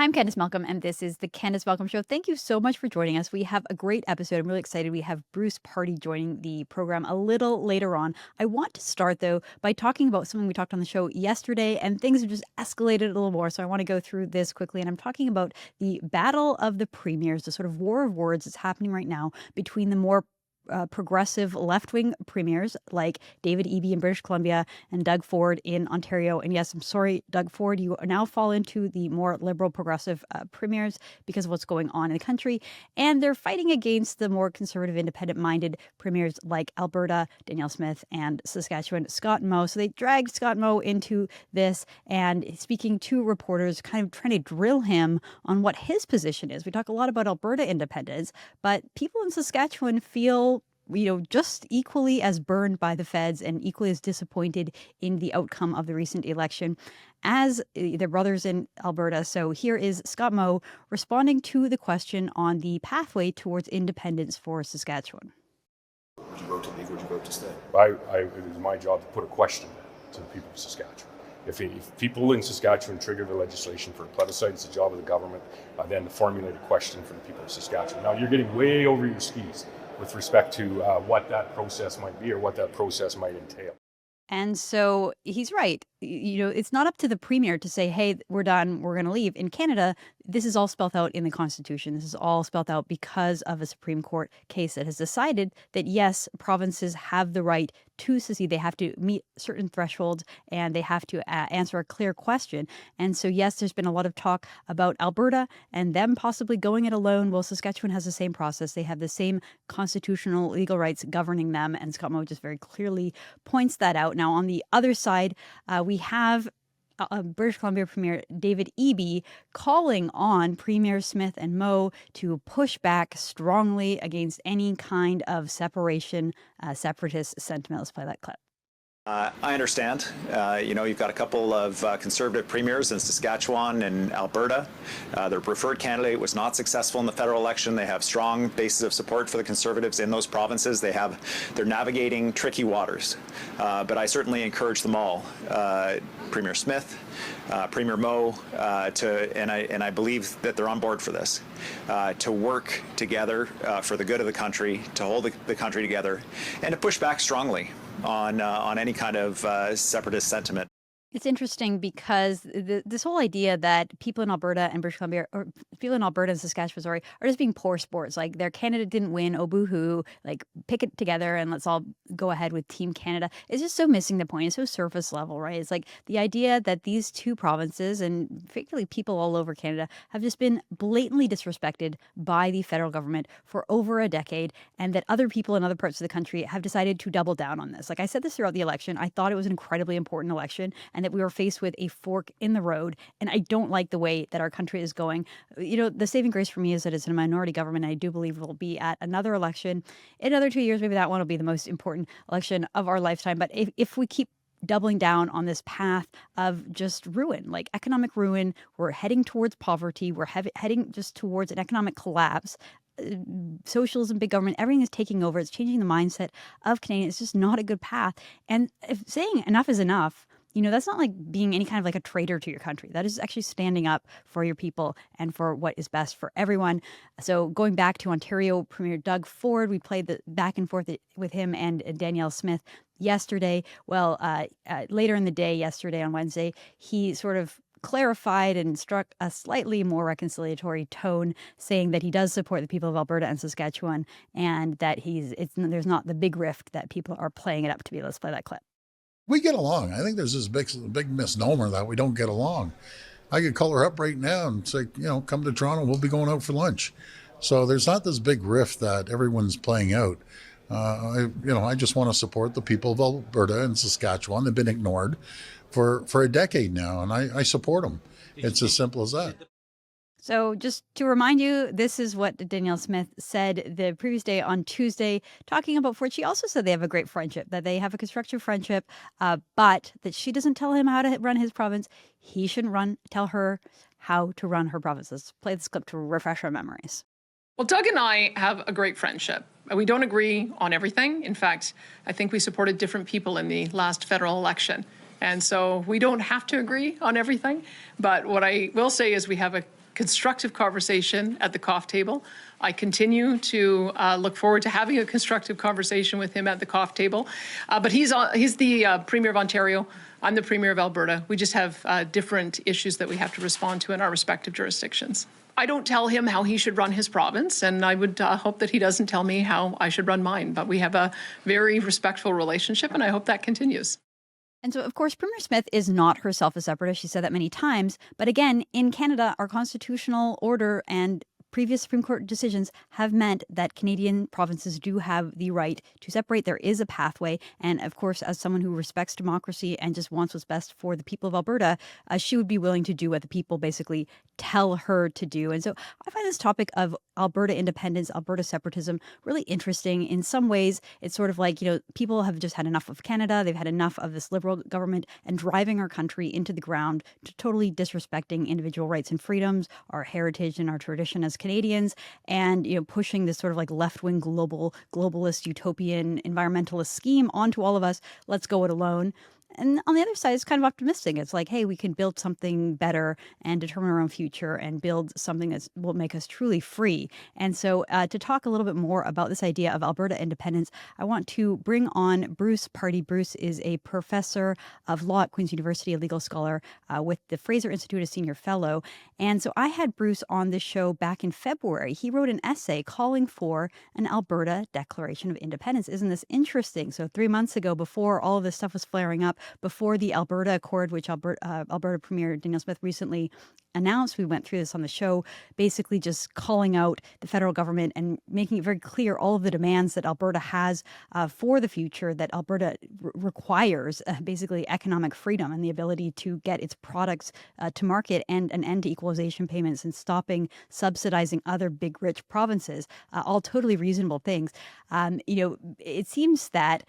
I'm Candice Malcolm, and this is the Candice Malcolm Show. Thank you so much for joining us. We have a great episode. I'm really excited. We have Bruce Pardy joining the program a little later on. I want to start, though, by talking about something we talked on the show yesterday, and things have just escalated a little more. So I want to go through this quickly. And I'm talking about the battle of the premiers, the sort of war of words that's happening right now between the more progressive left-wing premiers like David Eby in British Columbia and Doug Ford in Ontario. And yes, I'm sorry, Doug Ford, you now fall into the more liberal progressive premiers because of what's going on in the country. And they're fighting against the more conservative, independent-minded premiers like Alberta, Danielle Smith, and Saskatchewan, Scott Moe. So they dragged Scott Moe into this and speaking to reporters, kind of trying to drill him on what his position is. We talk a lot about Alberta independence, but people in Saskatchewan feel just equally as burned by the feds and equally as disappointed in the outcome of the recent election as their brothers in Alberta. So here is Scott Moe responding to the question on the pathway towards independence for Saskatchewan. Would you vote to leave? Would you vote to stay? It is my job to put a question to the people of Saskatchewan. If people in Saskatchewan trigger the legislation for a plebiscite, it's the job of the government then to formulate a question for the people of Saskatchewan. Now, you're getting way over your skis with respect to what that process might be or what that process might entail. And so he's right. It's not up to the premier to say, hey, we're done, we're going to leave. In Canada, this is all spelled out in the Constitution. This is all spelled out because of a Supreme Court case that has decided that, yes, provinces have the right to secede. They have to meet certain thresholds and they have to answer a clear question. And so, yes, there's been a lot of talk about Alberta and them possibly going it alone. Well, Saskatchewan has the same process. They have the same constitutional legal rights governing them. And Scott Moe just very clearly points that out. Now, on the other side, we have British Columbia Premier David Eby calling on Premier Smith and Moe to push back strongly against any kind of separatist sentiment. Let's play that clip. I understand. You've got a couple of conservative premiers in Saskatchewan and Alberta. Their preferred candidate was not successful in the federal election. They have strong bases of support for the Conservatives in those provinces. They're navigating tricky waters. But I certainly encourage them all, Premier Smith, Premier Moe, and I believe that they're on board for this, to work together for the good of the country, to hold the country together, and to push back strongly on any kind of separatist sentiment. It's interesting because this whole idea that people in Alberta and British Columbia, or people in Alberta and Saskatchewan, sorry, are just being poor sports. Like their candidate didn't win, oh boo-hoo, like pick it together and let's all go ahead with Team Canada. It's just so missing the point. It's so surface level, right? It's like the idea that these two provinces and particularly people all over Canada have just been blatantly disrespected by the federal government for over a decade, and that other people in other parts of the country have decided to double down on this. Like I said this throughout the election, I thought it was an incredibly important election, and that we were faced with a fork in the road. And I don't like the way that our country is going. The saving grace for me is that it's a minority government. And I do believe we'll be at another election in another 2 years. Maybe that one will be the most important election of our lifetime. But if we keep doubling down on this path of just ruin, like economic ruin, we're heading towards poverty, we're heading just towards an economic collapse. Socialism, big government, everything is taking over. It's changing the mindset of Canadians. It's just not a good path. And if saying enough is enough, that's not like being any kind of like a traitor to your country. That is actually standing up for your people and for what is best for everyone. So going back to Ontario Premier Doug Ford, we played the back and forth with him and Danielle Smith yesterday. Well, later in the day yesterday on Wednesday, he sort of clarified and struck a slightly more reconciliatory tone, saying that he does support the people of Alberta and Saskatchewan and that there's not the big rift that people are playing it up to be. Let's play that clip. We get along. I think there's this big misnomer that we don't get along. I could call her up right now and say, come to Toronto, we'll be going out for lunch. So there's not this big rift that everyone's playing out. I just want to support the people of Alberta and Saskatchewan. They've been ignored for a decade now, and I support them. It's as simple as that. So just to remind you, this is what Danielle Smith said the previous day on Tuesday, talking about Ford. She also said they have a great friendship, that they have a constructive friendship, but that she doesn't tell him how to run his province. He shouldn't tell her how to run her province. Let's play this clip to refresh our memories. Well, Doug and I have a great friendship. We don't agree on everything. In fact, I think we supported different people in the last federal election. And so we don't have to agree on everything. But what I will say is we have a constructive conversation at the coffee table. I continue to look forward to having a constructive conversation with him at the coffee table. But he's the Premier of Ontario. I'm the Premier of Alberta. We just have different issues that we have to respond to in our respective jurisdictions. I don't tell him how he should run his province, and I would hope that he doesn't tell me how I should run mine. But we have a very respectful relationship, and I hope that continues. And so, of course, Premier Smith is not herself a separatist. She said that many times. But again, in Canada, our constitutional order and previous Supreme Court decisions have meant that Canadian provinces do have the right to separate. There is a pathway. And of course, as someone who respects democracy and just wants what's best for the people of Alberta, she would be willing to do what the people basically tell her to do. And so I find this topic of Alberta independence, Alberta separatism, really interesting. In some ways, it's sort of like, people have just had enough of Canada. They've had enough of this Liberal government and driving our country into the ground, to totally disrespecting individual rights and freedoms, our heritage and our tradition as Canadians, and pushing this sort of like left-wing globalist utopian environmentalist scheme onto all of us. Let's go it alone. And on the other side, it's kind of optimistic. It's like, hey, we can build something better and determine our own future and build something that will make us truly free. And so to talk a little bit more about this idea of Alberta independence, I want to bring on Bruce Pardy. Bruce is a professor of law at Queen's University, a legal scholar with the Fraser Institute, a senior fellow. And so I had Bruce on this show back in February. He wrote an essay calling for an Alberta Declaration of Independence. Isn't this interesting? So 3 months ago, before all of this stuff was flaring up, before the Alberta Accord, which Alberta Premier Danielle Smith recently announced, we went through this on the show, basically just calling out the federal government and making it very clear all of the demands that Alberta has for the future, that Alberta requires basically economic freedom and the ability to get its products to market, and an end to equalization payments and stopping subsidizing other big rich provinces, all totally reasonable things. It seems that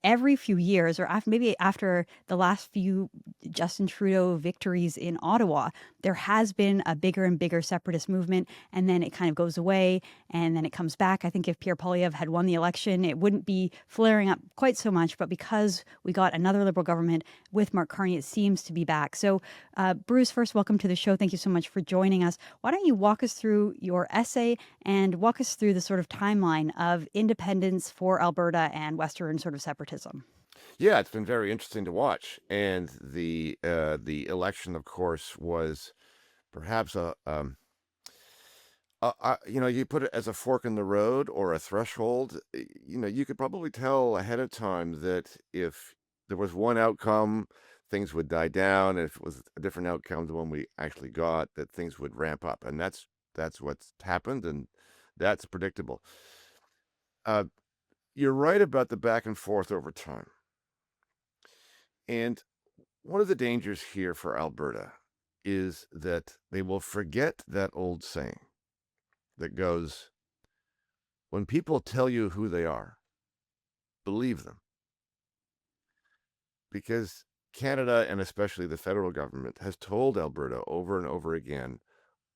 every few years, or maybe after the last few Justin Trudeau victories in Ottawa, there has been a bigger and bigger separatist movement, and then it kind of goes away, and then it comes back. I think if Pierre Poilievre had won the election, it wouldn't be flaring up quite so much, but because we got another Liberal government with Mark Carney, it seems to be back. So, Bruce, first, welcome to the show. Thank you so much for joining us. Why don't you walk us through your essay and walk us through the sort of timeline of independence for Alberta and Western sort of separatism? Yeah, it's been very interesting to watch, and the election, of course, was perhaps you put it as a fork in the road or a threshold. You could probably tell ahead of time that if there was one outcome, things would die down, and if it was a different outcome than one we actually got, that things would ramp up, and that's what's happened, and that's predictable. You're right about the back and forth over time. And one of the dangers here for Alberta is that they will forget that old saying that goes, when people tell you who they are, believe them. Because Canada, and especially the federal government, has told Alberta over and over again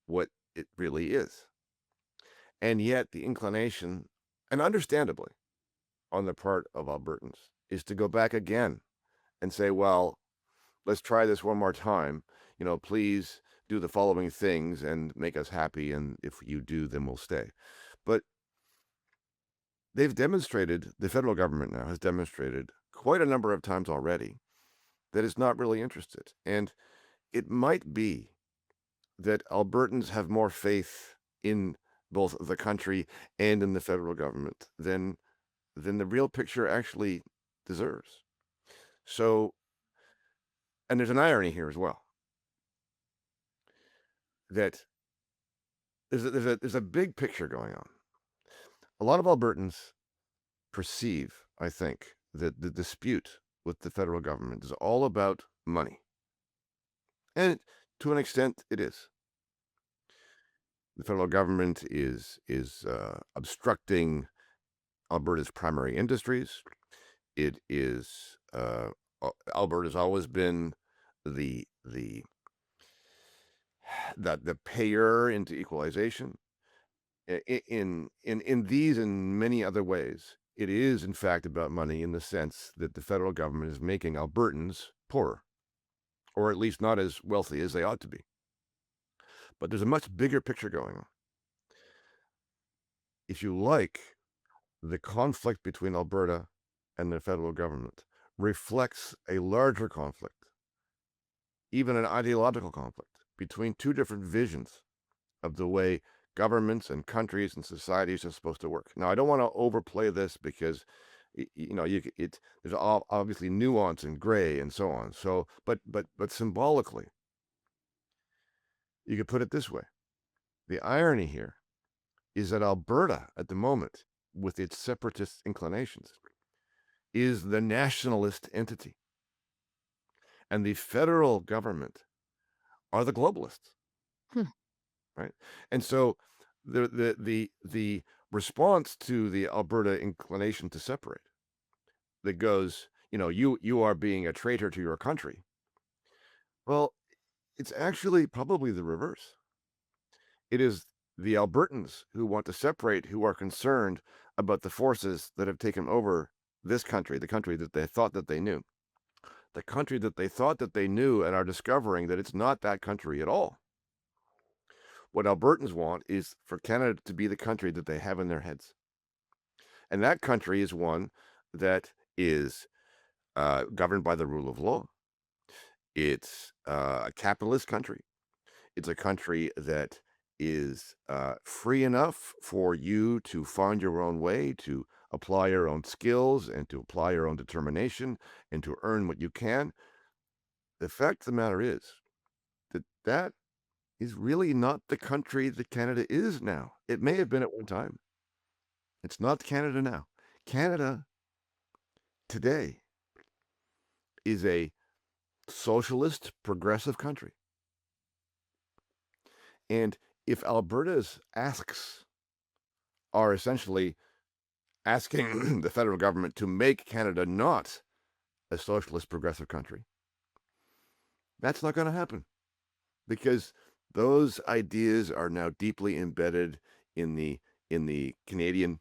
what it really is. And yet the inclination, and understandably, on the part of Albertans, is to go back again and say, well, let's try this one more time. Please do the following things and make us happy. And if you do, then we'll stay. But they've demonstrated, the federal government now has demonstrated quite a number of times already that it's not really interested. And it might be that Albertans have more faith in both the country and in the federal government than the real picture actually deserves. So, and there's an irony here as well, that there's a big picture going on. A lot of Albertans perceive, I think, that the dispute with the federal government is all about money. And to an extent, it is. The federal government is obstructing Alberta's primary industries. It is Alberta's always been the payer into equalization. In these and many other ways, it is in fact about money, in the sense that the federal government is making Albertans poorer, or at least not as wealthy as they ought to be. But there's a much bigger picture going on. If you like, the conflict between Alberta and the federal government reflects a larger conflict, even an ideological conflict between two different visions of the way governments and countries and societies are supposed to work. Now, I don't want to overplay this because there's obviously nuance and gray and so on. So, but symbolically, you could put it this way: the irony here is that Alberta, at the moment, with its separatist inclinations, is the nationalist entity, and the federal government are the globalists. Right? And so the response to the Alberta inclination to separate, that goes, you are being a traitor to your country. Well, it's actually probably the reverse. It is the Albertans who want to separate who are concerned about the forces that have taken over this country, the country that they thought that they knew. The country that they thought that they knew, and are discovering that it's not that country at all. What Albertans want is for Canada to be the country that they have in their heads. And that country is one that is governed by the rule of law. It's a capitalist country. It's a country that is free enough for you to find your own way, to apply your own skills and to apply your own determination and to earn what you can. The fact of the matter is that is really not the country that Canada is now. It may have been at one time. It's not Canada now. Canada today is a socialist, progressive country. And if Alberta's asks are essentially asking the federal government to make Canada not a socialist, progressive country, that's not going to happen, because those ideas are now deeply embedded in the Canadian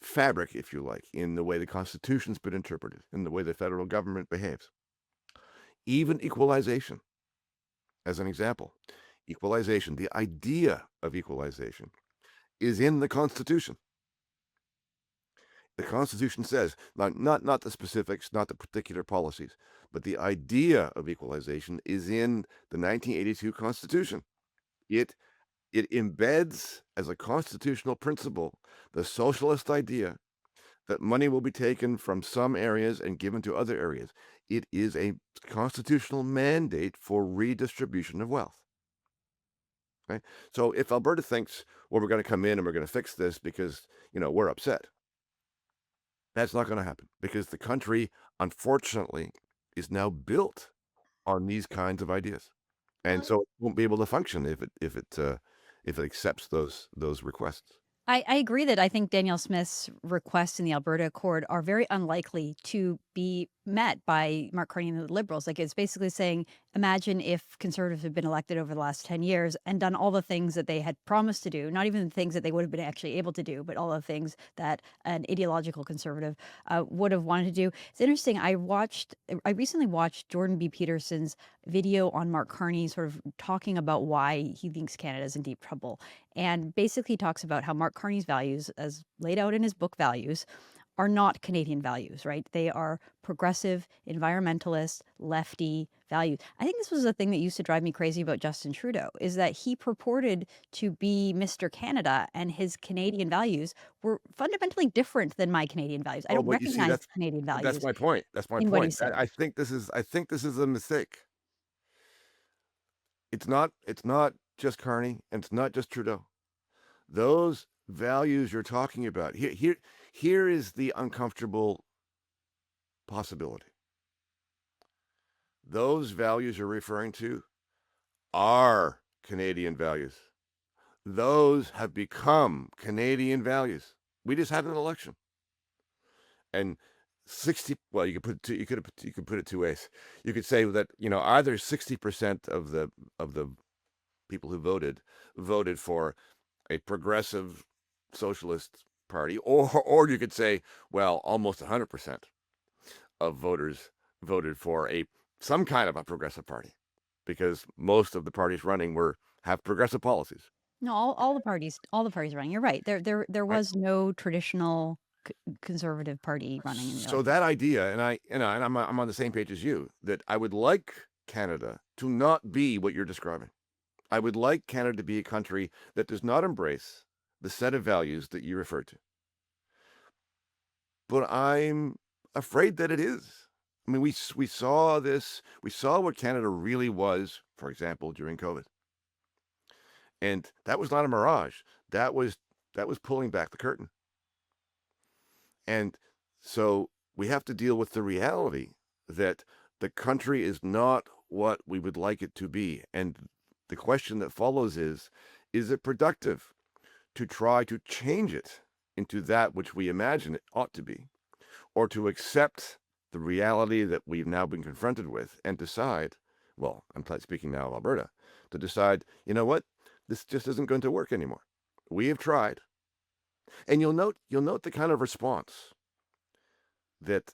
fabric, if you like, in the way the Constitution's been interpreted, in the way the federal government behaves. Even equalization, as an example. Equalization, the idea of equalization, is in the Constitution. The Constitution says, not the specifics, not the particular policies, but the idea of equalization is in the 1982 Constitution. It embeds as a constitutional principle the socialist idea that money will be taken from some areas and given to other areas. It is a constitutional mandate for redistribution of wealth. Right? So if Alberta thinks, well, we're going to come in and we're going to fix this because, we're upset, that's not going to happen, because the country, unfortunately, is now built on these kinds of ideas. And so it won't be able to function if it accepts those requests. I agree that I think Danielle Smith's requests in the Alberta Accord are very unlikely to be met by Mark Carney and the Liberals. Like, it's basically saying, imagine if Conservatives had been elected over the last 10 years and done all the things that they had promised to do, not even the things that they would have been actually able to do, but all the things that an ideological Conservative would have wanted to do. It's interesting. I recently watched Jordan B. Peterson's video on Mark Carney, sort of talking about why he thinks Canada is in deep trouble. And basically talks about how Mark Carney's values, as laid out in his book Values, are not Canadian values, right? They are progressive, environmentalist, lefty values. I think this was a thing that used to drive me crazy about Justin Trudeau, is that he purported to be Mr. Canada, and his Canadian values were fundamentally different than my Canadian values. I don't But you see, recognize Canadian values. that's my point. That's my in what he point. said. I think this is a mistake. It's not just Carney, and it's not just Trudeau. Those values you're talking about, here is the uncomfortable possibility. Those values you're referring to are Canadian values. Those have become Canadian values. We just had an election, and 60. Well, you could put it two ways. You could say that either 60% of the people who voted for a progressive socialist party, or you could say, well, almost 100% of voters voted for some kind of a progressive party. because most of the parties running have progressive policies. No, all the parties running. You're right. There Right. was no traditional conservative party running in the So election. that idea, and I'm on the same page as you, that I would like Canada to not be what you're describing. I would like Canada to be a country that does not embrace the set of values that you referred to. But I'm afraid that it is. I mean, we saw this. We saw what Canada really was, for example, during COVID, and that was not a mirage. That was pulling back the curtain. And so we have to deal with the reality that the country is not what we would like it to be. And the question that follows is it productive to try to change it into that which we imagine it ought to be, or to accept the reality that we've now been confronted with and decide, well, I'm speaking now of Alberta, to decide, you know what, this just isn't going to work anymore. We have tried. And you'll note the kind of response that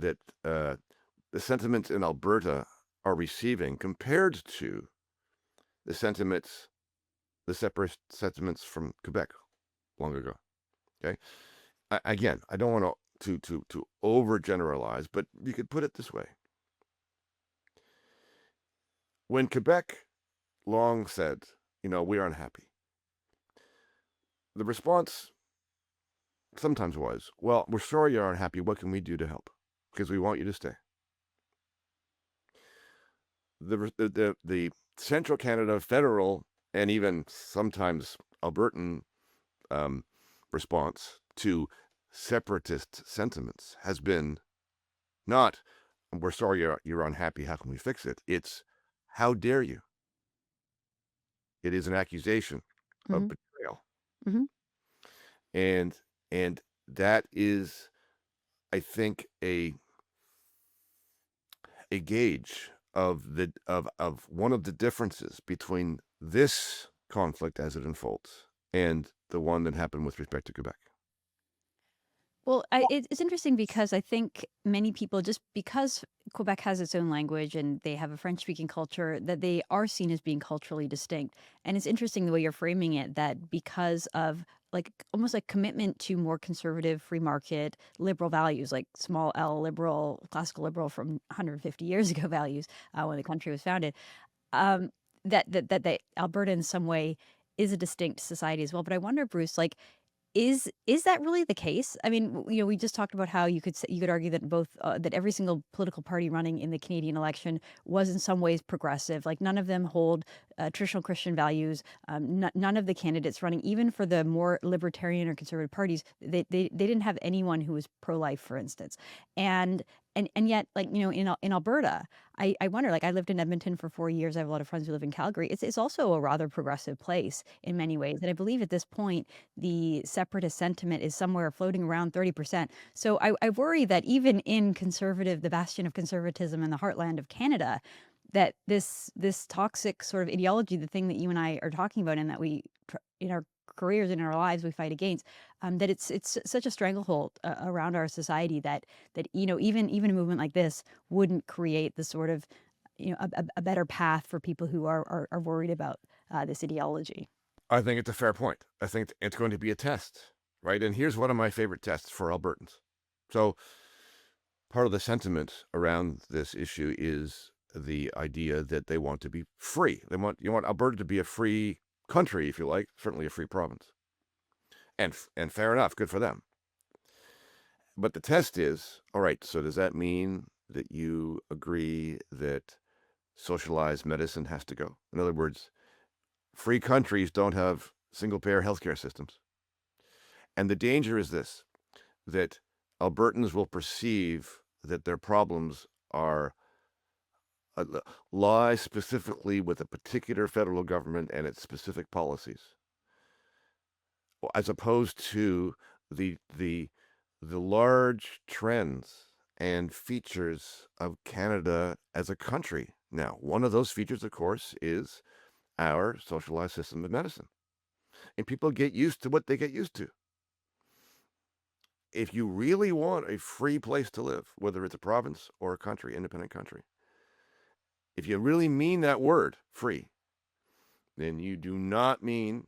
the sentiments in Alberta are receiving compared to the separatist sentiments from Quebec long ago. Okay, again, I don't want to overgeneralize, but you could put it this way: when Quebec long said, we are unhappy, the response sometimes was, well, we're sorry you're unhappy. What can we do to help? Because we want you to stay. The Central Canada, federal, and even sometimes Albertan response to separatist sentiments has been not, we're sorry you're unhappy, how can we fix it? It's, how dare you? It is an accusation of betrayal. Mm-hmm. And that is, I think, a gauge of one of the differences between this conflict as it unfolds and the one that happened with respect to Quebec. Well, it's interesting because I think many people, just because Quebec has its own language and they have a French-speaking culture, that they are seen as being culturally distinct. And it's interesting the way you're framing it, that because of almost like commitment to more conservative, free market, liberal values, like small L liberal, classical liberal from 150 years ago values when the country was founded, that Alberta in some way is a distinct society as well. But I wonder, Bruce, is that really the case? I mean, we just talked about how you could argue that that every single political party running in the Canadian election was in some ways progressive. Like none of them hold traditional Christian values. None of the candidates running, even for the more libertarian or conservative parties, they didn't have anyone who was pro-life, for instance. And yet, in Alberta, I wonder, I lived in Edmonton for 4 years. I have a lot of friends who live in Calgary. It's also a rather progressive place in many ways. And I believe at this point, the separatist sentiment is somewhere floating around 30%. So I worry that even in the bastion of conservatism in the heartland of Canada, that this toxic sort of ideology, the thing that you and I are talking about and that we, in our careers and in our lives, we fight against, that it's such a stranglehold around our society that even a movement like this wouldn't create the sort of a better path for people who are worried about this ideology. I think it's a fair point. I think it's going to be a test, right? And here's one of my favorite tests for Albertans. So part of the sentiment around this issue is the idea that they want to be free. You want Alberta to be a free country, if you like, certainly a free province. And fair enough, good for them. But the test is, all right, so does that mean that you agree that socialized medicine has to go? In other words, free countries don't have single-payer healthcare systems. And the danger is this, that Albertans will perceive that their problems lie specifically with a particular federal government and its specific policies, as opposed to the large trends and features of Canada as a country. Now, one of those features, of course, is our socialized system of medicine. And people get used to what they get used to. If you really want a free place to live, whether it's a province or a country, independent country, if you really mean that word, free, then you do not mean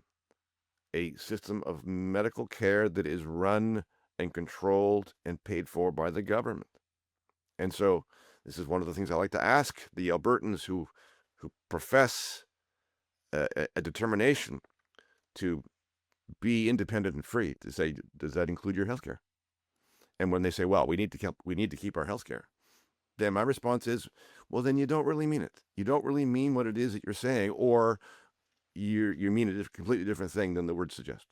a system of medical care that is run and controlled and paid for by the government. And so this is one of the things I like to ask the Albertans who profess a determination to be independent and free, to say, does that include your healthcare? And when they say, well, we need to keep our healthcare, then my response is, well, then you don't really mean it. You don't really mean what it is that you're saying, or you mean a completely different thing than the words suggest.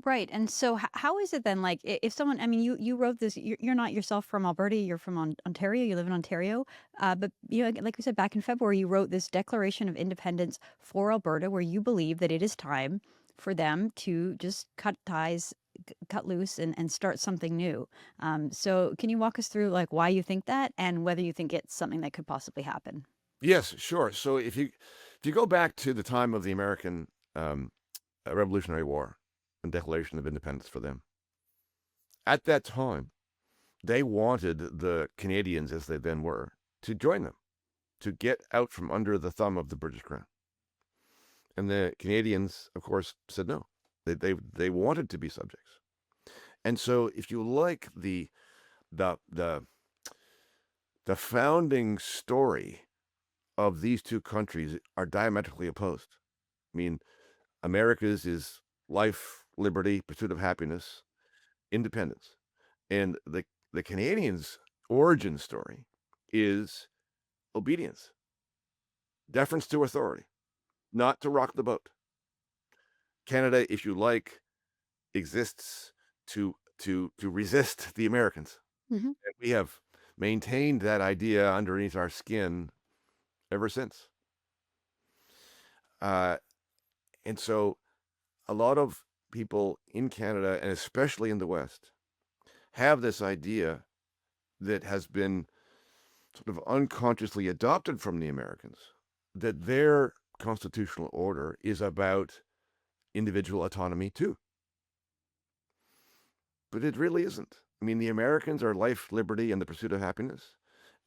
Right. And so how is it then, like, if someone, I mean, you wrote this, you're not yourself from Alberta, you're from Ontario, you live in Ontario. But, like we said, back in February, you wrote this Declaration of Independence for Alberta, where you believe that it is time for them to just cut ties, cut loose and start something new. So can you walk us through, like, why you think that and whether you think it's something that could possibly happen? Yes, sure. So if you go back to the time of the American Revolutionary War and Declaration of Independence for them, at that time, they wanted the Canadians, as they then were, to join them, to get out from under the thumb of the British Crown. And the Canadians, of course, said no. They wanted to be subjects. And so, if you like, the founding story of these two countries are diametrically opposed. I mean, America's is life, liberty, pursuit of happiness, independence. And the Canadians' origin story is obedience, deference to authority, not to rock the boat. Canada, if you like, exists to resist the Americans. Hmm. And we have maintained that idea underneath our skin ever since. And so a lot of people in Canada, and especially in the West, have this idea that has been sort of unconsciously adopted from the Americans, that their constitutional order is about individual autonomy too. But it really isn't. I mean, the Americans are life, liberty, and the pursuit of happiness,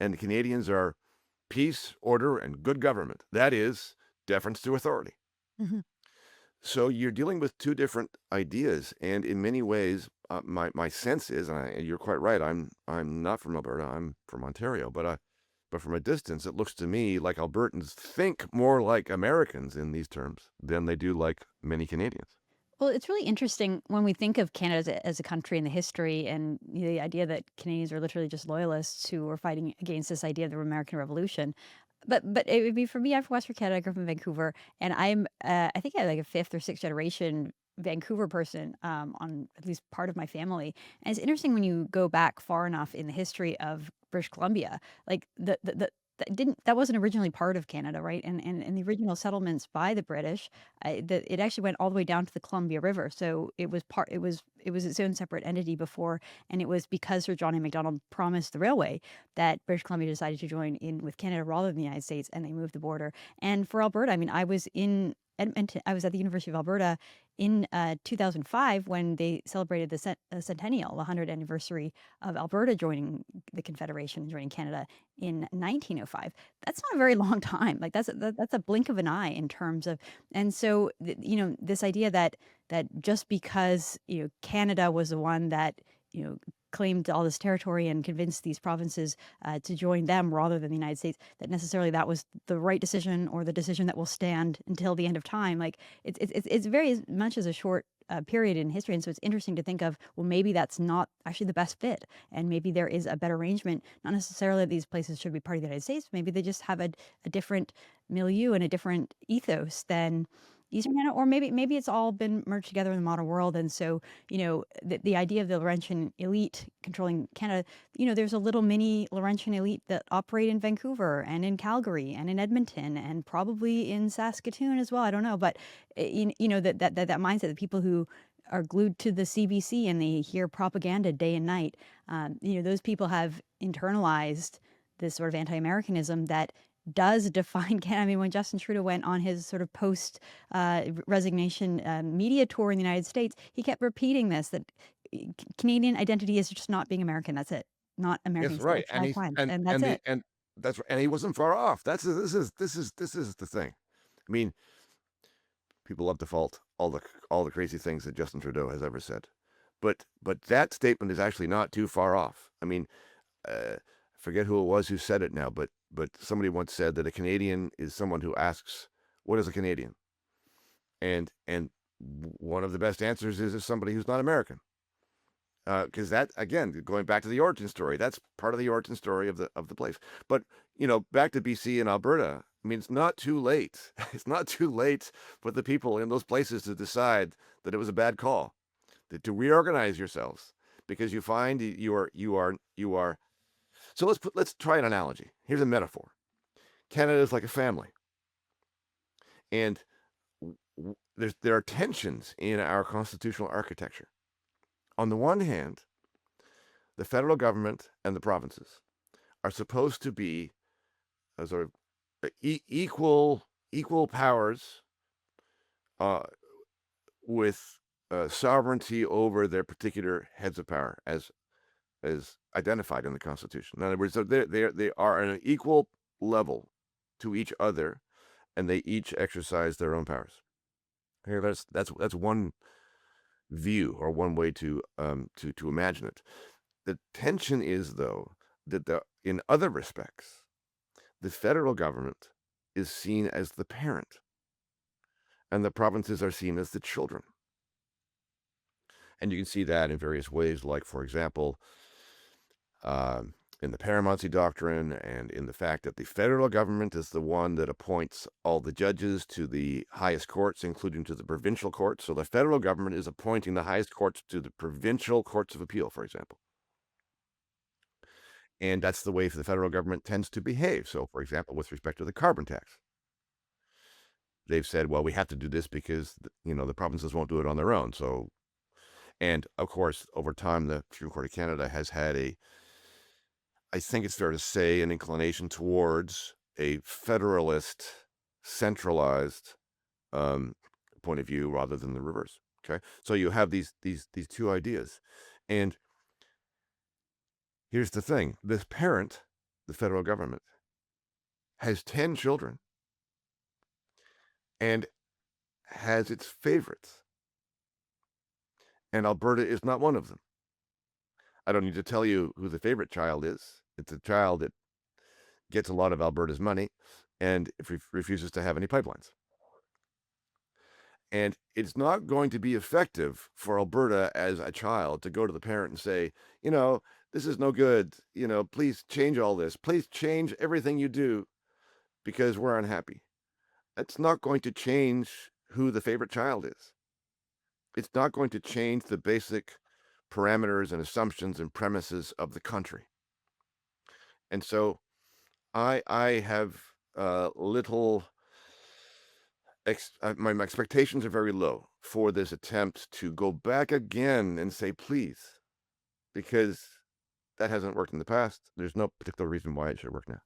and the Canadians are peace, order, and good government. That is deference to authority. Hmm. So you're dealing with two different ideas, and in many ways, my sense is, and you're quite right, I'm not from Alberta, I'm from Ontario, but from a distance, it looks to me like Albertans think more like Americans in these terms than they do like many Canadians. Well, it's really interesting when we think of Canada as a country in the history, and the idea that Canadians are literally just loyalists who were fighting against this idea of the American Revolution. But it would be, for me, I'm from Western Canada, I grew up in Vancouver, and I'm I think I'm like a fifth or sixth generation Vancouver person, on at least part of my family. And it's interesting when you go back far enough in the history of British Columbia, like that wasn't originally part of Canada, right? And the original settlements by the British, it actually went all the way down to the Columbia River. So it was its own separate entity before, and it was because Sir John A. Macdonald promised the railway that British Columbia decided to join in with Canada rather than the United States, and they moved the border. And for Alberta, I mean, I was in Edmonton. I was at the University of Alberta in 2005 when they celebrated the centennial, the 100th anniversary of Alberta joining the Confederation and joining Canada in 1905. That's not a very long time. Like that's a blink of an eye in terms of, and so this idea that just because Canada was the one that claimed all this territory and convinced these provinces to join them rather than the United States, that necessarily that was the right decision or the decision that will stand until the end of time. Like it's very much as a short period in history. And so it's interesting to think of, well, maybe that's not actually the best fit. And maybe there is a better arrangement, not necessarily that these places should be part of the United States. Maybe they just have a different milieu and a different ethos than Eastern Canada, or maybe it's all been merged together in the modern world. And so, the idea of the Laurentian elite controlling Canada, there's a little mini Laurentian elite that operate in Vancouver and in Calgary and in Edmonton and probably in Saskatoon as well. I don't know, but that mindset, the people who are glued to the CBC and they hear propaganda day and night, those people have internalized this sort of anti-Americanism that does define Canada. I mean, when Justin Trudeau went on his sort of post resignation media tour in the United States, he kept repeating this, that Canadian identity is just not being American. That's it. Not American. Yes, right. And that's it. And That's and he wasn't far off. This is the thing. I mean, people love to fault all the crazy things that Justin Trudeau has ever said, but that statement is actually not too far off. I mean, I forget who it was who said it now, but somebody once said that a Canadian is someone who asks, "What is a Canadian?" And one of the best answers is somebody who's not American. Because that, again, going back to the origin story, that's part of the origin story of the place. But back to BC and Alberta. I mean, it's not too late. It's not too late for the people in those places to decide that it was a bad call, to reorganize yourselves, because you find you are. So let's try an analogy. Here's a metaphor. Canada is like a family, and there are tensions in our constitutional architecture. On the one hand, the federal government and the provinces are supposed to be sort of equal powers with sovereignty over their particular heads of power, as identified in the Constitution. In other words, so they are on an equal level to each other, and they each exercise their own powers. Here, that's one view, or one way to imagine it. The tension is, though, that in other respects, the federal government is seen as the parent, and the provinces are seen as the children. And you can see that in various ways, like, for example, in the paramountcy doctrine, and in the fact that the federal government is the one that appoints all the judges to the highest courts, including to the provincial courts. So the federal government is appointing the highest courts to the provincial courts of appeal, for example. And that's the way the federal government tends to behave. So, for example, with respect to the carbon tax, they've said, well, we have to do this because, the provinces won't do it on their own. So, and of course, over time, the Supreme Court of Canada has had I think it's fair to say, an inclination towards a federalist, centralized point of view rather than the reverse. Okay, so you have these two ideas, and here's the thing: this parent, the federal government, has 10 children and has its favorites, and Alberta is not one of them. I don't need to tell you who the favorite child is. It's a child that gets a lot of Alberta's money and refuses to have any pipelines. And it's not going to be effective for Alberta as a child to go to the parent and say, this is no good. Please change all this. Please change everything you do because we're unhappy. That's not going to change who the favorite child is. It's not going to change the basic parameters and assumptions and premises of the country. And so I have little my expectations are very low for this attempt to go back again and say please, because that hasn't worked in the past. There's no particular reason why it should work now.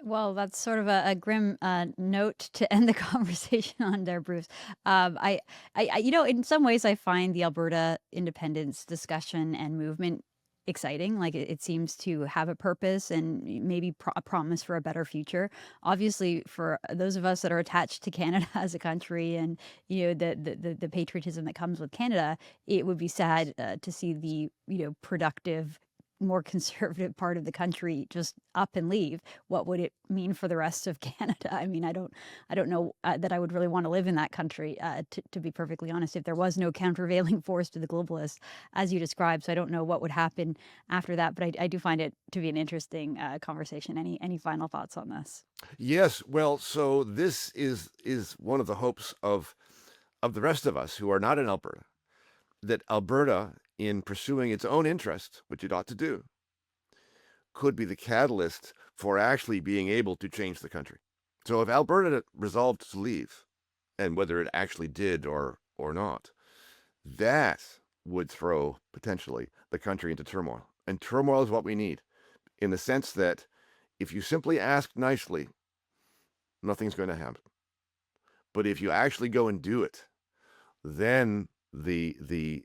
Well, that's sort of a grim note to end the conversation on there, Bruce. In some ways, I find the Alberta independence discussion and movement exciting. Like it seems to have a purpose and maybe a promise for a better future. Obviously, for those of us that are attached to Canada as a country, and the patriotism that comes with Canada, it would be sad to see the productive, more conservative part of the country just up and leave. What would it mean for the rest of Canada? I mean, I don't know that I would really want to live in that country, to be perfectly honest, if there was no countervailing force to the globalists, as you described. So I don't know what would happen after that, but I do find it to be an interesting conversation. Any final thoughts on this? Yes. Well, so this is one of the hopes of the rest of us who are not in Alberta, that Alberta, in pursuing its own interests, which it ought to do, could be the catalyst for actually being able to change the country. So if Alberta resolved to leave, and whether it actually did or not, that would throw potentially the country into turmoil. And turmoil is what we need, in the sense that if you simply ask nicely, nothing's going to happen. But if you actually go and do it, then the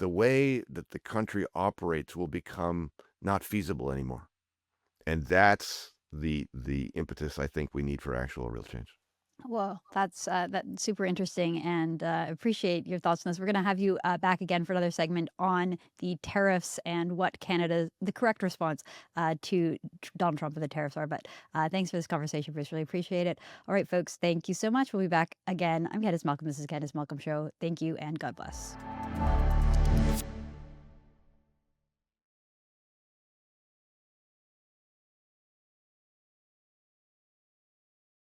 way that the country operates will become not feasible anymore. And that's the impetus I think we need for actual real change. Well, that's super interesting, and appreciate your thoughts on this. We're going to have you back again for another segment on the tariffs and what the correct response to Donald Trump and the tariffs are. But thanks for this conversation, Bruce. Really appreciate it. All right, folks, thank you so much. We'll be back again. I'm Candice Malcolm. This is Candice Malcolm Show. Thank you, and God bless.